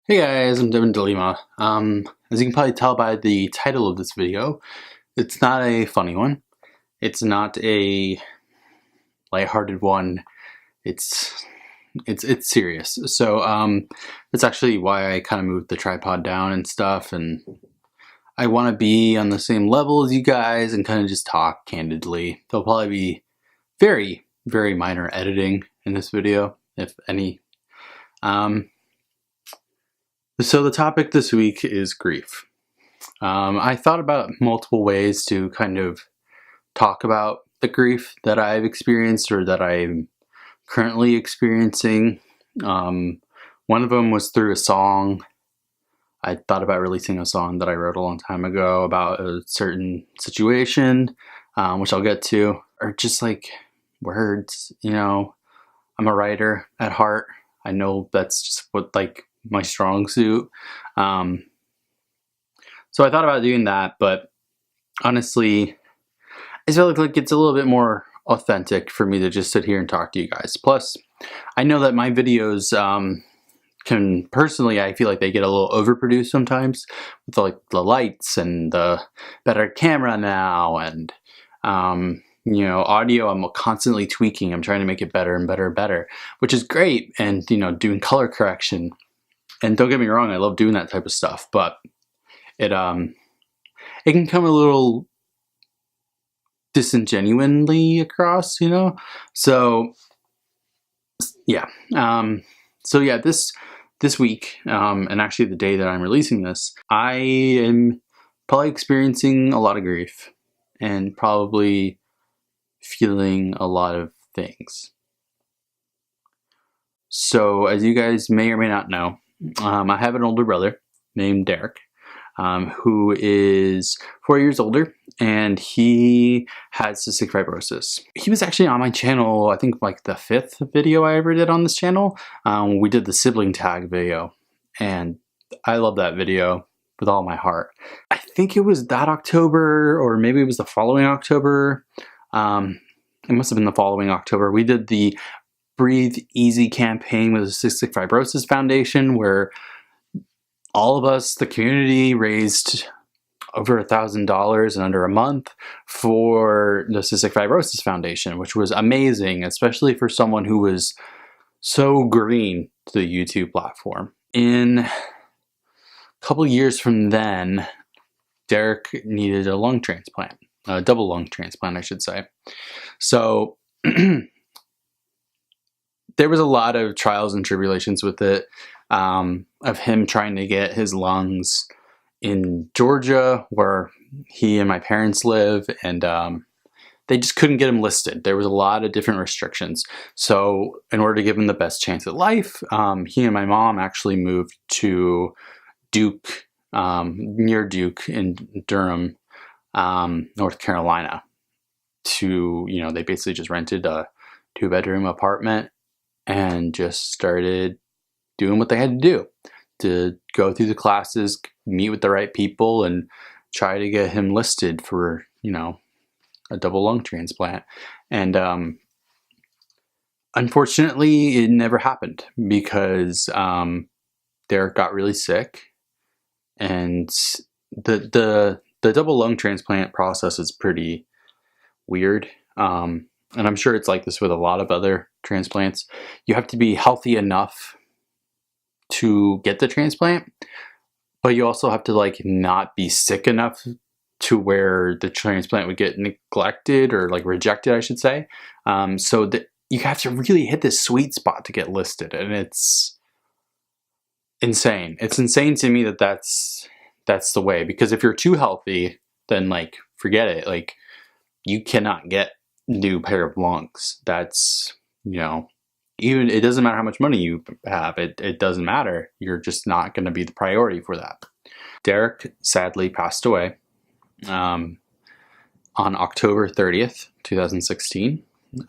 Hey guys, I'm Devin Delima. As you can probably tell by the title of this video, it's not a funny one. It's not a lighthearted one. It's serious. So that's actually why I kind of moved the tripod down and stuff, and I want to be on the same level as you guys and kind of just talk candidly. There'll probably be very, very minor editing in this video, if any. So the topic this week is grief. I thought about multiple ways to kind of talk about the grief that I've experienced or that I'm currently experiencing. One of them was through a song. I thought about releasing a song that I wrote a long time ago about a certain situation, which I'll get to, or just like words, you know. I'm a writer at heart. I know that's just what my strong suit. So I thought about doing that, but honestly, I feel like it's a little bit more authentic for me to just sit here and talk to you guys. Plus, I know that my videos I feel like they get a little overproduced sometimes with like the lights and the better camera now, and you know, audio I'm constantly tweaking. I'm trying to make it better and better and better, which is great, and you know, doing color correction. And don't get me wrong, I love doing that type of stuff, but it can come a little disingenuinely across, you know? So yeah. This week, and actually the day that I'm releasing this, I am probably experiencing a lot of grief and probably feeling a lot of things. So as you guys may or may not know, I have an older brother named Derek, who is 4 years older, and he has cystic fibrosis. He was actually on my channel, I think like the 5th video I ever did on this channel. We did the sibling tag video, and I love that video with all my heart. I think it was that October, or maybe it was the following October. It must have been the following October. We did the Breathe Easy campaign with the Cystic Fibrosis Foundation, where all of us, the community, raised over $1,000 in under a month for the Cystic Fibrosis Foundation, which was amazing, especially for someone who was so green to the YouTube platform. In a couple years from then, Derek needed a lung transplant, a double lung transplant, I should say. So there was a lot of trials and tribulations with it, of him trying to get his lungs in Georgia, where he and my parents live, and they just couldn't get him listed. There was a lot of different restrictions. So in order to give him the best chance at life, he and my mom actually moved to Duke, near Duke in Durham, North Carolina. They basically just rented a 2-bedroom apartment and just started doing what they had to do to go through the classes, meet with the right people, and try to get him listed for, you know, a double lung transplant. And unfortunately, it never happened because Derek got really sick, and the double lung transplant process is pretty weird. And I'm sure it's like this with a lot of other transplants. You have to be healthy enough to get the transplant, but you also have to like not be sick enough to where the transplant would get neglected or like rejected, I should say. So that you have to really hit this sweet spot to get listed, and it's insane. It's insane to me that that's the way, because if you're too healthy, then like forget it. Like you cannot get new pair of lungs. That's, you know, even it doesn't matter how much money you have, it doesn't matter. You're just not going to be the priority for that. Derek sadly passed away on October 30th, 2016.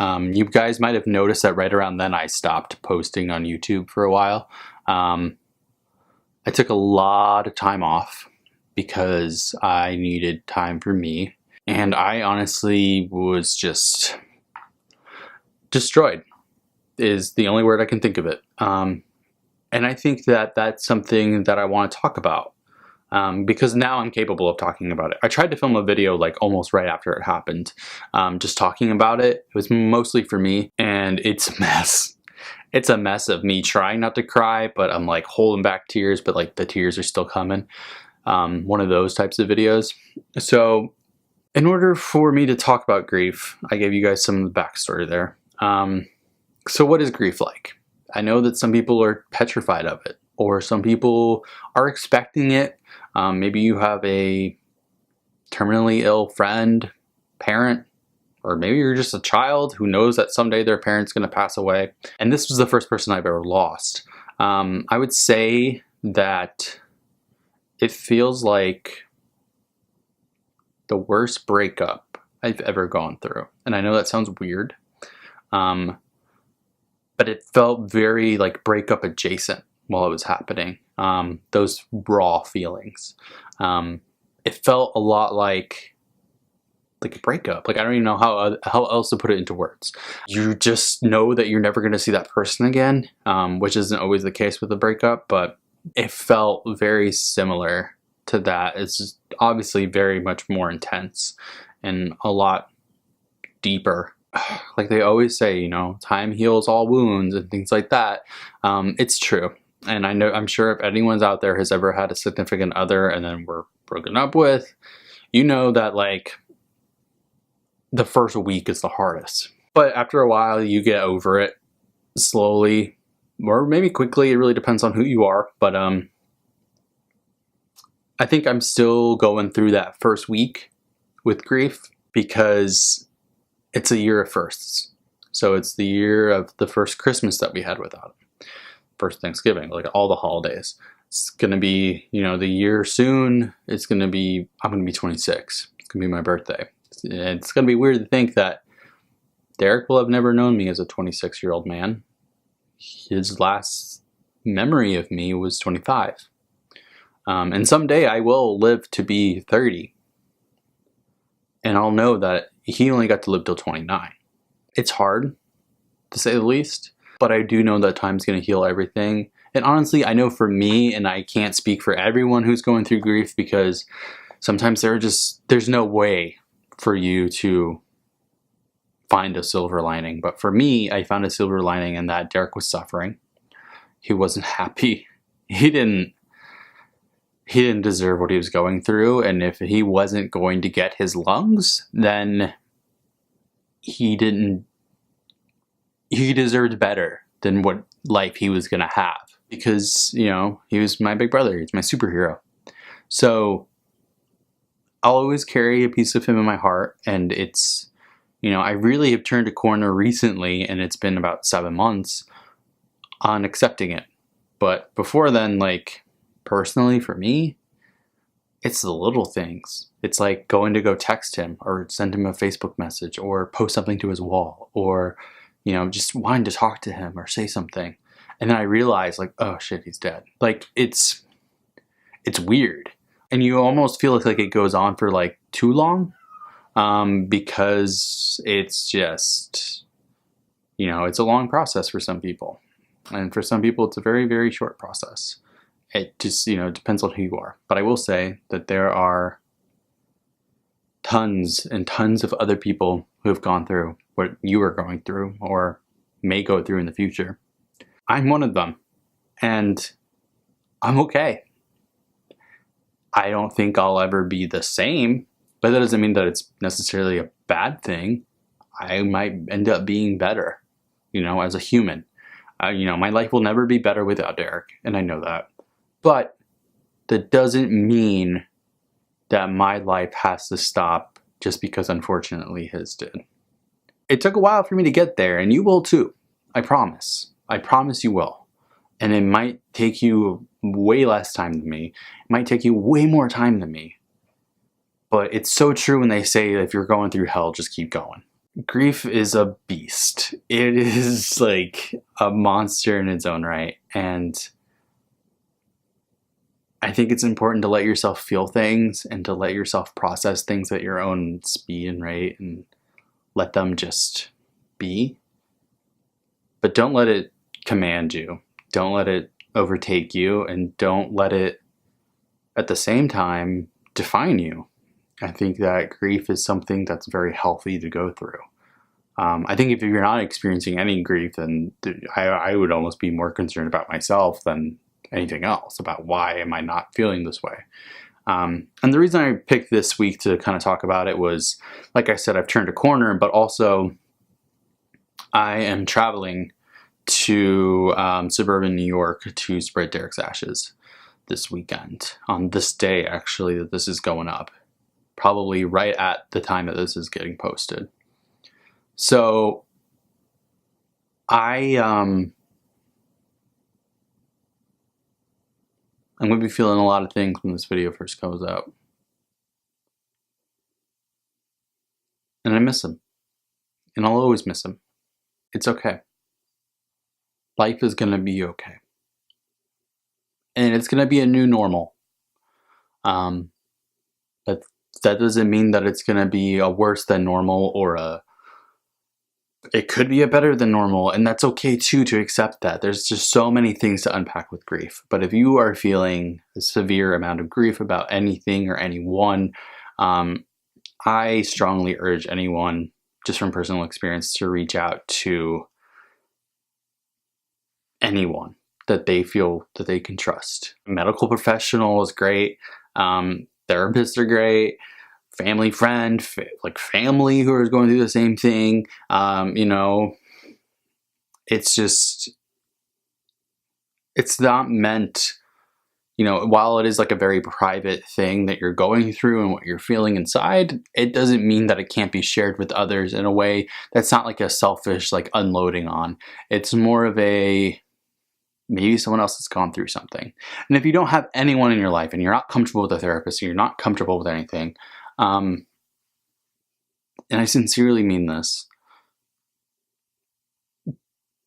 You guys might have noticed that right around then I stopped posting on YouTube for a while. I took a lot of time off because I needed time for me. And I honestly was just destroyed, is the only word I can think of it. And I think that that's something that I want to talk about. Because now I'm capable of talking about it. I tried to film a video like almost right after it happened, just talking about it. It was mostly for me, and it's a mess. It's a mess of me trying not to cry, but I'm like holding back tears, but like the tears are still coming. One of those types of videos. So in order for me to talk about grief, I gave you guys some of the backstory there. So what is grief like? I know that some people are petrified of it, or some people are expecting it. Maybe you have a terminally ill friend, parent, or maybe you're just a child who knows that someday their parent's going to pass away. And this was the first person I've ever lost. I would say that it feels like the worst breakup I've ever gone through. And I know that sounds weird, but it felt very like breakup adjacent while it was happening. Those raw feelings. It felt a lot like a breakup. Like, I don't even know how else to put it into words. You just know that you're never going to see that person again, which isn't always the case with a breakup, but it felt very similar to that. It's just obviously very much more intense and a lot deeper. Like they always say, you know, time heals all wounds and things like that. It's true. And I'm sure if anyone's out there has ever had a significant other and then were broken up with, you know that like the first week is the hardest. But after a while you get over it slowly, or maybe quickly. It really depends on who you are. But I think I'm still going through that first week with grief because it's a year of firsts. So it's the year of the first Christmas that we had without him. First Thanksgiving, like all the holidays. It's gonna be, you know, the year soon. I'm gonna be 26. It's gonna be my birthday. It's gonna be weird to think that Derek will have never known me as a 26-year-old man. His last memory of me was 25. And someday I will live to be 30. And I'll know that he only got to live till 29. It's hard, to say the least. But I do know that time's going to heal everything. And honestly, I know for me, and I can't speak for everyone who's going through grief, because sometimes there's no way for you to find a silver lining. But for me, I found a silver lining in that Derek was suffering. He wasn't happy. He didn't deserve what he was going through. And if he wasn't going to get his lungs, then he deserved better than what life he was going to have, because, you know, he was my big brother. He's my superhero. So I'll always carry a piece of him in my heart. And it's, you know, I really have turned a corner recently, and it's been about 7 months on accepting it. But before then, like, personally for me, it's the little things. It's like going to go text him or send him a Facebook message or post something to his wall, or, you know, just wanting to talk to him or say something. And then I realize, like, oh shit, he's dead. Like, it's weird. And you almost feel like it goes on for like too long, because it's just, you know, it's a long process for some people. And for some people, it's a very, very short process. It just, you know, depends on who you are. But I will say that there are tons and tons of other people who have gone through what you are going through or may go through in the future. I'm one of them, and I'm okay. I don't think I'll ever be the same, but that doesn't mean that it's necessarily a bad thing. I might end up being better, you know, as a human. You know, my life will never be better without Derek, and I know that. But that doesn't mean that my life has to stop just because, unfortunately, his did. It took a while for me to get there, and you will too. I promise. I promise you will. And it might take you way less time than me. It might take you way more time than me. But it's so true when they say if you're going through hell, just keep going. Grief is a beast. It is like a monster in its own right. And I think it's important to let yourself feel things and to let yourself process things at your own speed and rate and let them just be. But don't let it command you. Don't let it overtake you, and don't let it at the same time define you. I think that grief is something that's very healthy to go through. I think if you're not experiencing any grief, then I would almost be more concerned about myself than anything else, about why am I not feeling this way. And the reason I picked this week to kind of talk about it was, like I said, I've turned a corner, but also I am traveling to suburban New York to spread Derek's ashes this weekend, on this day actually that this is going up, probably right at the time that this is getting posted. So I'm going to be feeling a lot of things when this video first comes out. And I miss him. And I'll always miss him. It's okay. Life is going to be okay. And it's going to be a new normal. But that doesn't mean that it's going to be a worse than normal, or it could be a better than normal, and that's okay too, to accept that. There's just so many things to unpack with grief. But if you are feeling a severe amount of grief about anything or anyone, I strongly urge anyone, just from personal experience, to reach out to anyone that they feel that they can trust. A medical professional is great. Therapists are great. Family friend, like family who is going through the same thing. You know, it's just, it's not meant, you know, while it is like a very private thing that you're going through and what you're feeling inside, it doesn't mean that it can't be shared with others in a way that's not like a selfish, like, unloading on. It's more of a, maybe someone else has gone through something. And if you don't have anyone in your life and you're not comfortable with a therapist, and you're not comfortable with anything, and I sincerely mean this,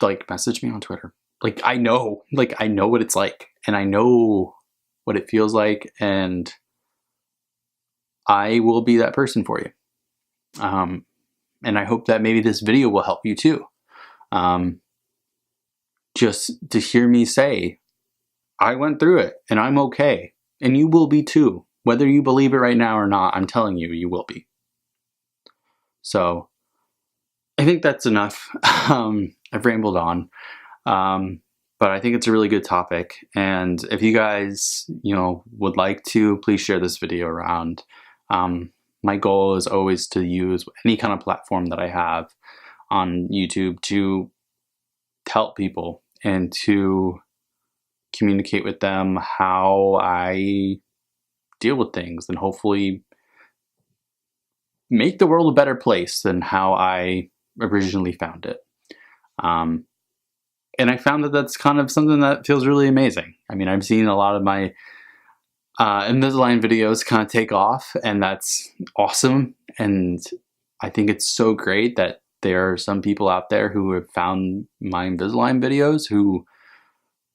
like, message me on Twitter. Like, I know what it's like, and I know what it feels like, and I will be that person for you. And I hope that maybe this video will help you too. Just to hear me say, I went through it and I'm okay, and you will be too. Whether you believe it right now or not, I'm telling you, you will be. So I think that's enough. I've rambled on, but I think it's a really good topic. And if you guys, you know, would like to, please share this video around. My goal is always to use any kind of platform that I have on YouTube to help people and to communicate with them how I deal with things, and hopefully make the world a better place than how I originally found it. And I found that that's kind of something that feels really amazing. I mean, I've seen a lot of my Invisalign videos kind of take off, and that's awesome. And I think it's so great that there are some people out there who have found my Invisalign videos who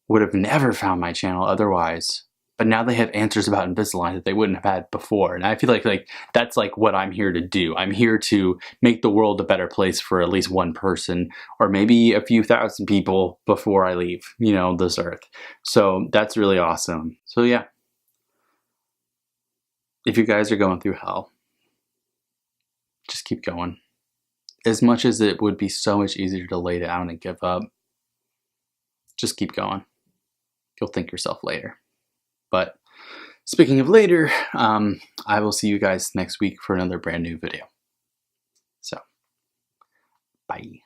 would have never found my channel otherwise. But now they have answers about Invisalign that they wouldn't have had before. And I feel like that's like what I'm here to do. I'm here to make the world a better place for at least one person, or maybe a few thousand people before I leave, you know, this earth. So that's really awesome. So yeah, if you guys are going through hell, just keep going. As much as it would be so much easier to lay down and give up, just keep going. You'll thank yourself later. But speaking of later, I will see you guys next week for another brand new video. So, bye.